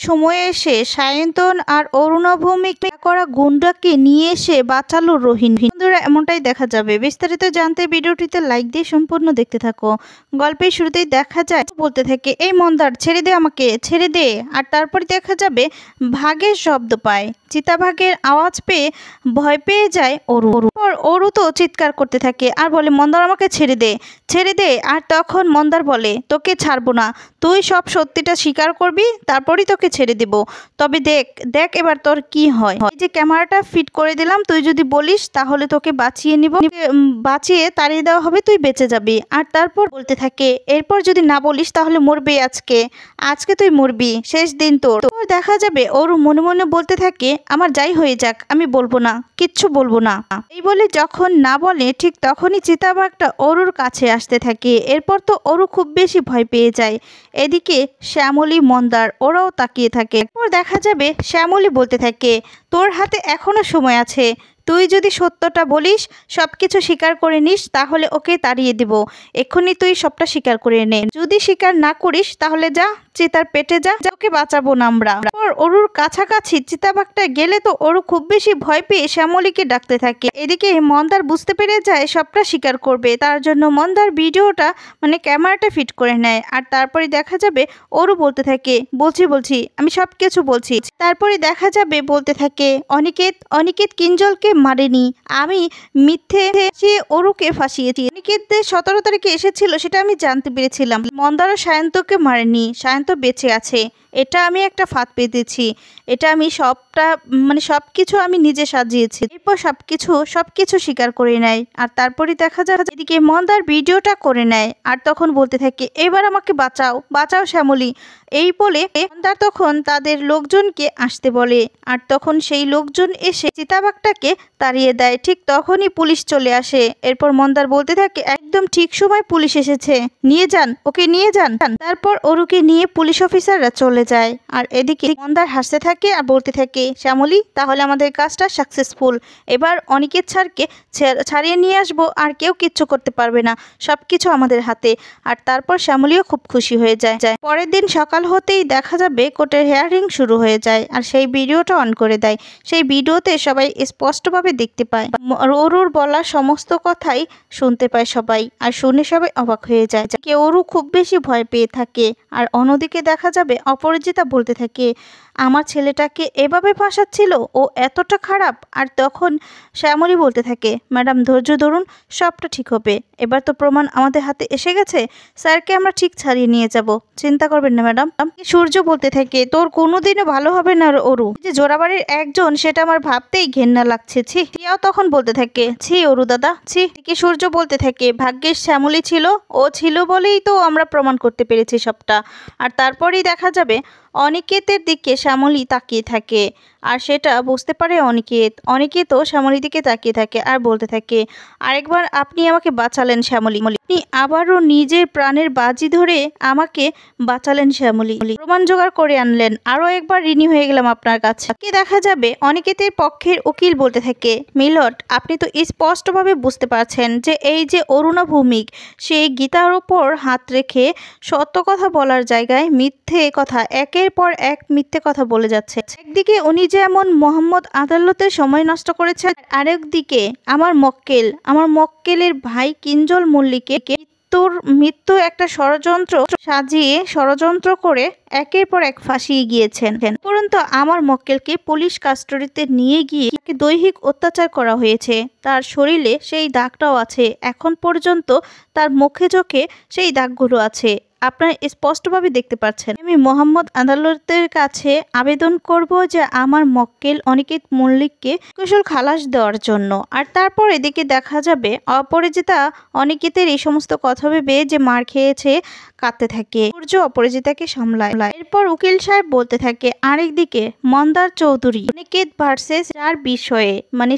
সময়ে এসে সায়ন্তন আর অরুণভৌমিক করা গুন্ডাকে নিয়ে এসে বাঁচালো রোহিণী। বন্ধুরা, এমনটাই দেখা যাবে। বিস্তারিত জানতে ভিডিওটিতে লাইক দিয়ে সম্পূর্ণ দেখতে থাকো। গল্পের শুরুতেই দেখা যায় বলতে থাকে, এই মন্দার ছেড়ে দে, আমাকে ছেড়ে দে। আর তারপরে দেখা যাবে ভাগের শব্দ পায়। চিতাভাগের আওয়াজ পেয়ে ভয় পেয়ে যায় অরু। অরু তো চিৎকার করতে থাকে আর বলে, মন্দার আমাকে ছেড়ে দে, ছেড়ে দে। আর তখন মন্দার বলে, তোকে ছাড়বো না, তুই সব সত্যিটা স্বীকার করবি, তারপরই তোকে ছেড়ে দেব। তবে দেখ দেখ এবার তোর কি হয়। এই যে ক্যামেরাটা ফিট করে দিলাম, তুই যদি বলিস তাহলে তোকে বাঁচিয়ে নিব, বাঁচিয়ে তাড়িয়ে দেওয়া হবে, তুই বেঁচে যাবি। আর তারপর বলতে থাকে, এরপর যদি না বলিস তাহলে মরবি আজকে, আজকে তুই মরবি, শেষ দিন তোর। দেখা যাবে ওর মনে মনে বলতে থাকে, আমার যাই হয়ে যাক আমি বলবো না, কিচ্ছু বলবো না। এই বলে যখন না বলে ঠিক তখনই চিতাবাঘটা অরুর কাছে আসতে থাকে। এরপর তো অরু খুব বেশি ভয় পেয়ে যায়। এদিকে শ্যামলী, মন্দার ওরাও তাকিয়ে থাকে। এরপর দেখা যাবে শ্যামলী বলতে থাকে, তোর হাতে এখনো সময় আছে, তুই যদি সত্যটা বলিস, সব কিছু স্বীকার করে নিস, তাহলে ওকে তাড়িয়ে দিব। এক্ষুনি তুই সবটা স্বীকার করে নে। যদি স্বীকার না করিস তাহলে যা, চিতার পেটে যা, ওকে বাঁচাবো না আমরা। অরুর কাছাকাছি চিতাবাঘটা গেলে তো অরু খুব বেশি ভয় পেয়ে শ্যামলীকে ডাকতে থাকে। এদিকে মন্দার বুঝতে পেরে যায় সবটা স্বীকার করবে, তার জন্য মন্দার ভিডিওটা ক্যামেরাটা ফিট করে নেয়। আর তারপরে দেখা যাবে অরু বলতে থাকে, বলছি আমি সব কিছু বলছি। তারপরে দেখা যাবে বলতে থাকে, অনিকেত কিঞ্জলকে মারেনি, আমি মিথ্যে অরুকে ফাঁসিয়েছি। অনিকেত 17 তারিখে এসেছিল সেটা আমি জানতে পেরেছিলাম। মন্দারও সায়ন্তকে মারেনি, সায়ন্ত বেঁচে আছে, এটা আমি একটা ফাঁদ পেতেছি, এটা আমি সবকিছু আমি নিজে সাজিয়েছি। এরপর সবকিছু স্বীকার করে নেয়। আর তারপরে দেখা যায় এদিকে মন্দার ভিডিওটা করে নেয়। আর তখন বলতে থাকে, এবার আমাকে বাঁচাও শ্যামলী। এই বলে মন্দার তখন তাদের লোকজনকে আসতে বলে। আর তখন সেই লোকজন এসে চিতাবাঘটাকে তাড়িয়ে দেয়। ঠিক তখনই পুলিশ চলে আসে। এরপর মন্দার বলতে থাকে, একদম ঠিক সময় পুলিশ এসেছে, নিয়ে যান, ওকে নিয়ে যান। তারপর অরুকে নিয়ে পুলিশ অফিসাররা চলে যায়। আর এদিকে মন্দার হাসতে থাকে আর বলতে থাকে, শ্যামলী, তাহলে আমাদের কাজটা সাকসেসফুল। এবার অনিকেত স্যারকে ছাড়িয়ে নিয়ে আসবো, আর কেউ কিচ্ছু করতে পারবে না, সবকিছু আমাদের হাতে। আর তারপর শ্যামলীও খুব খুশি হয়ে যায়। পরের দিন সকাল হতেই দেখা যাবে কোর্টের হিয়ারিং শুরু হয়ে যায়। আর সেই ভিডিওটা অন করে দেয়। সেই ভিডিওতে সবাই স্পষ্টভাবে দেখতে পায়, অরুর বলা সমস্ত কথাই শুনতে পায় সবাই। আর শুনে সবাই অবাক হয়ে যায়। অরু খুব বেশি ভয় পেয়ে থাকে। আর অন্যদিকে দেখা যাবে অপরাজিতা বলতে থাকে, আমার ছেলেটাকে এভাবে ফাঁসাচ্ছিল, ও এতটা খারাপ। আর তখন শ্যামলী বলতে থাকে, ম্যাডাম ধৈর্য ধরুন, সবটা ঠিক হবে। এবার তো প্রমাণ আমাদের হাতে এসে গেছে, স্যারকে আমরা ঠিক ছাড়িয়ে নিয়ে যাব, চিন্তা করবেন না ম্যাডাম। সূর্য বলতে থাকে, তোর কোনোদিনও ভালো হবে না অরু, যে জোড়াবাড়ির একজন, সেটা আমার ভাবতেই ঘেন্না লাগছে। ছি। টিয়াও তখন বলতে থাকে, ছি অরু দাদা, ছি। সূর্য বলতে থাকে, ভাগ্যের শ্যামলী ছিল, ও ছিল বলেই তো আমরা প্রমাণ করতে পেরেছি সবটা। আর তারপরেই দেখা যাবে অনিকেতের দিকে শ্যামলী তাকিয়ে থাকে। আর সেটা বুঝতে পারে অনিকেতও শ্যামলীর দিকে তাকিয়ে থাকে আর বলতে থাকে, আরেকবার আপনি আমাকে বাঁচালেন শ্যামলী, আপনি আবারও নিজের প্রাণের বাজি ধরে আমাকে বাঁচালেন শ্যামলী, প্রমাণ জোগাড় করে আনলেন, আরও একবার ঋণী হয়ে গেলাম আপনার কাছে। দেখা যাবে অনিকেতের পক্ষের উকিল বলতে থাকে, মিলট, আপনি তো স্পষ্টভাবে বুঝতে পারছেন যে এই যে অরুণভৌমিক, সে গীতার ওপর হাত রেখে সত্য কথা বলার জায়গায় মিথ্যে কথা, একের পর এক মিথ্যে কথা বলে যাচ্ছে। একদিকে উনি যেমন মোহাম্মদ আদালতের সময় নষ্ট করেছে, আরেকদিকে আমার মক্কেলের ভাই কিঞ্জল মল্লিককে মৃত্যু একটা ষড়যন্ত্র করে একের পর এক ফাঁসিয়ে গিয়েছেন। উপরন্তু আমার মক্কেলকে পুলিশ কাস্টডিতে নিয়ে গিয়ে দৈহিক অত্যাচার করা হয়েছে। তার শরীরে সেই দাগটাও আছে, এখন পর্যন্ত তার মুখে চোখে সেই দাগগুলো আছে, আপনারা স্পষ্টভাবে দেখতে পাচ্ছেন। আমি মোহাম্মদ আদালতের কাছে আবেদন করব যে আমার মক্কেল অনিকেত মল্লিককে কুশল খালাস দেওয়ার জন্য। আর তারপর এদিকে দেখা যাবে অপরাজিতা অনিকেতের এই সমস্ত কথা ভেবে যে মার খেয়েছে কাঁদতে থাকে। সূর্য অপরাজিতাকে সামলায়। এরপর উকিল সাহেব বলতে থাকে, আরেকদিকে মন্দার চৌধুরী অনিকেত ভার্সেস যার বিষয়ে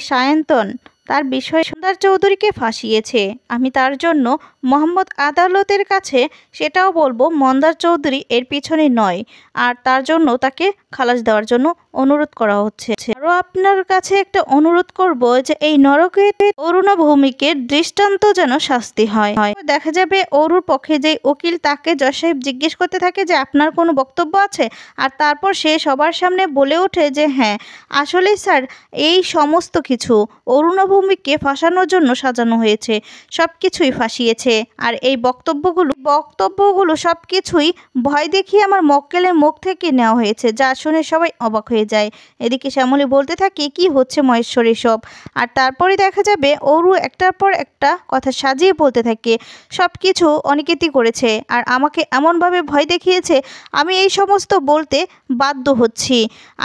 সায়ন্তন, তার বিষয়ে মন্দার চৌধুরীকে ফাঁসিয়েছে, আমি তার জন্য মোহাম্মদ আদালতের কাছে সেটাও বলবো মন্দার চৌধুরী এর পিছনে নয়, আর তার জন্য তাকে খালাস দেওয়ার জন্য অনুরোধ করা হচ্ছে। আরও আপনার কাছে একটা অনুরোধ করব যে এই নরকে অরুণা ভৌমিকের দৃষ্টান্ত যেন শাস্তি হয়। দেখা যাবে অরুর পক্ষে যে উকিল তাকে জজ সাহেব জিজ্ঞেস করতে থাকে যে আপনার কোনো বক্তব্য আছে, আর তারপর সে সবার সামনে বলে ওঠে যে হ্যাঁ আসলে স্যার এই সমস্ত কিছু অরুণা ভৌমিককে ফাঁসানোর জন্য সাজানো হয়েছে, সব কিছুই ফাঁসিয়েছে। আর এই বক্তব্যগুলো সব কিছুই ভয় দেখিয়ে আমার মক্কেলের মুখ থেকে নেওয়া হয়েছে, যা শুনে সবাই অবাক হয়ে যায়। এদিকে শ্যামলী বলতে থাকে কি হচ্ছে মহেশ্বরী সব। আর তারপরে দেখা যাবে অরু একটার পর একটা কথা সাজিয়ে বলতে থাকে সব কিছু অনিকেতই করেছে, আর আমাকে এমনভাবে ভয় দেখিয়েছে আমি এই সমস্ত বলতে বাধ্য হচ্ছি।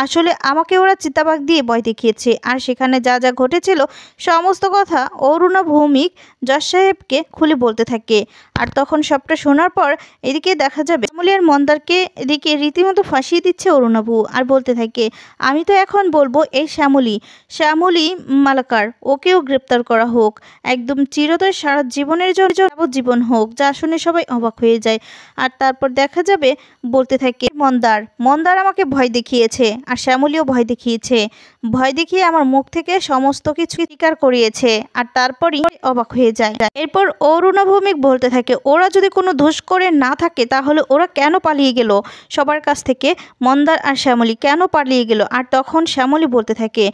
আসলে আমাকে ওরা চিতাবাঘ দিয়ে ভয় দেখিয়েছে, আর সেখানে যা যা ঘটেছিল সমস্ত কথা অরুণা ভৌমিক জজ সাহেবকে খুলে বলতে থাকে। আর তখন সবটা শোনার পর এদিকে দেখা যাবে শ্যামলী আর মন্দারকে এদিকে রীতিমতো ফাঁসিয়ে দিচ্ছে অরুণাভু, আর বলতে থাকে আমি তো এখন বলবো এই শ্যামলী মালাকার ওকেও গ্রেপ্তার করা হোক, একদম চিরতরে সারা জীবনের জন্য যাবজ্জীবন হোক, যা শুনে সবাই অবাক হয়ে যায়। আর তারপর দেখা যাবে বলতে থাকে মন্দার আমাকে ভয় দেখিয়েছে, আর শ্যামলীও ভয় দেখিয়ে আমার মুখ থেকে সমস্ত কিছু স্বীকার করিয়েছে, আর তারপরই অবাক হয়ে যায়। এরপর অরুণা ভৌমিক বলতে থাকে ওরা যদি কোনো দোষ করে না থাকে তাহলে ওরা কেন পালিয়ে গেল সবার কাছ থেকে, মন্দার আর শ্যামলী কেন পালিয়ে গেল। আর তখন শ্যামলী বলতে থাকে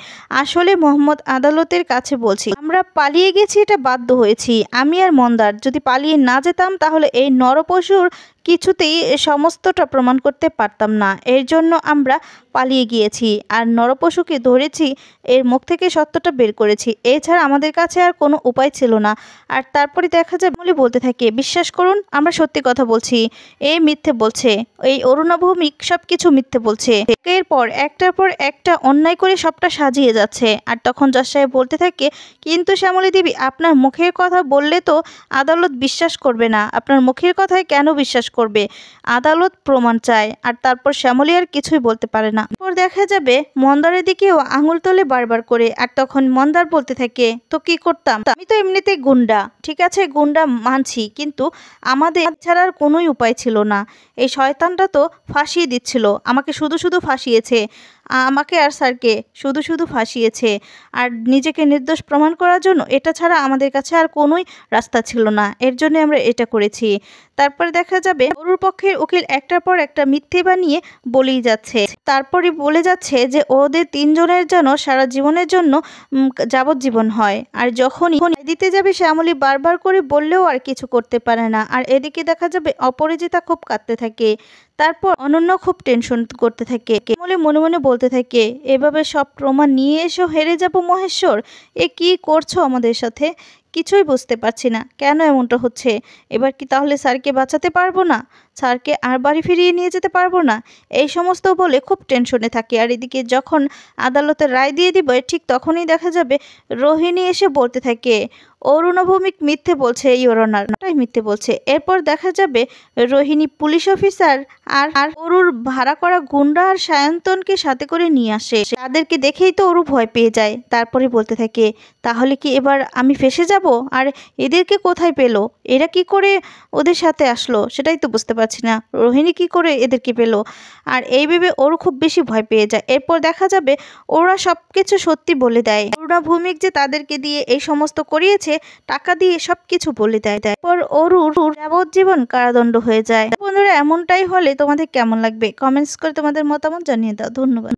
আসলে মোহাম্মদ আদালতের কাছে বলছি আমরা পালিয়ে গেছি, এটা বাধ্য হয়েছি। আমি আর মন্দার যদি পালিয়ে না যেতাম তাহলে এই নরপশুর কিছুতেই সমস্তটা প্রমাণ করতে পারতাম না, এর জন্য আমরা পালিয়ে গিয়েছি আর নরপশুকে ধরেছি, এর মুখ থেকে সত্যটা বের করেছি, এছাড়া আমাদের কাছে আর কোনো উপায় ছিল না। আর তারপরে দেখা যায় বলে বলতে থাকে বিশ্বাস করুন আমরা সত্যি কথা বলছি, এ মিথ্যে বলছে, এই অরুণা ভৌমিক সব কিছু মিথ্যে বলছে, এরপর একটার পর একটা অন্যায় করে সবটা সাজিয়ে যাচ্ছে। আর তখন জজ সাহেব বলতে থাকে কিন্তু শ্যামলী দেবী আপনার মুখের কথা বললে তো আদালত বিশ্বাস করবে না, আপনার মুখের কথায় কেন বিশ্বাস করবে, আদালত প্রমাণ চায়। আর তারপর শ্যামলী আর কিছুই বলতে পারে না। এরপর দেখা যাবে মন্দারের দিকেও আঙুল তোলে বারবার করে। আর তখন মন্দার বলতে থাকে তো কি করতাম, আমি তো এমনিতেই গুন্ডা, ঠিক আছে গুন্ডা মানছি, কিন্তু আমাদের ছাড়ার কোনোই উপায় ছিল না, এই শয়তানটা তো ফাঁসিয়ে দিচ্ছিল, আমাকে শুধু ফাঁসিয়েছে, আমাকে আর স্যারকে শুধু ফাঁসিয়েছে, আর নিজেকে নির্দোষ প্রমাণ করার জন্য এটা ছাড়া আমাদের কাছে আর কোনোই রাস্তা ছিল না, এর জন্য আমরা এটা করেছি। তারপরে দেখা যাবে অরুর পক্ষের উকিল একটার পর একটা মিথ্যে বানিয়ে বলেই যাচ্ছে, তারপরে বলে যাচ্ছে যে ওদের তিনজনের যেন সারা জীবনের জন্য যাবজ্জীবন হয়। আর যখনই দিতে যাবে শ্যামলী বারবার করে বললেও আর কিছু করতে পারে না। আর এদিকে দেখা যাবে অপরাজিতা খুব কাঁদতে থাকে, তারপর অনন্য খুব টেনশন করতে থাকে, শ্যামলী মনে মনে বলতে থাকে এভাবে সব প্রমাণ নিয়ে এসো হেরে যাব মহেশ্বর, এ কি করছো আমাদের সাথে, কিছুই বুঝতে পারছি না কেন এমনটা হচ্ছে, এবার কি তাহলে স্যারকে বাঁচাতে পারবো না, স্যারকে আর বাড়ি ফিরিয়ে নিয়ে যেতে পারবো না, এই সমস্ত বলে খুব টেনশনে থাকে। আর এদিকে যখন আদালতের রায় দিয়ে দিবে ঠিক তখনই দেখা যাবে রোহিণী এসে বলতে থাকে অরুণা ভৌমিক মিথ্যে বলছে, ইওর অনারটাই মিথ্যে বলছে। এরপর দেখা যাবে রোহিণী পুলিশ অফিসার আর অরুর ভাড়া করা গুন্ডা আর সায়ন্তনকে সাথে করে নিয়ে আসে, তাদেরকে দেখেই তো অরু ভয় পেয়ে যায়। তারপরে বলতে থাকে তাহলে কি এবার আমি ফেসে যাব, আর এদেরকে কোথায় পেলো, এরা কি করে ওদের সাথে আসলো সেটাই তো বুঝতে পারছি না, রোহিণী কি করে এদেরকে পেলো, আর এই ভেবে ওরও খুব বেশি ভয় পেয়ে যায়। এরপর দেখা যাবে ওরা সব কিছু সত্যি বলে দেয়, অরুণা ভৌমিক যে তাদেরকে দিয়ে এই সমস্ত করিয়েছে টাকা দিয়ে সব কিছু বলে দেয়। তারপর অরুর যাবজ্জীবন কারাদণ্ড হয়ে যায়। বন্ধুরা এমনটাই হলে তোমাদের কেমন লাগবে কমেন্টস করে তোমাদের মতামত জানিয়ে দাও। ধন্যবাদ।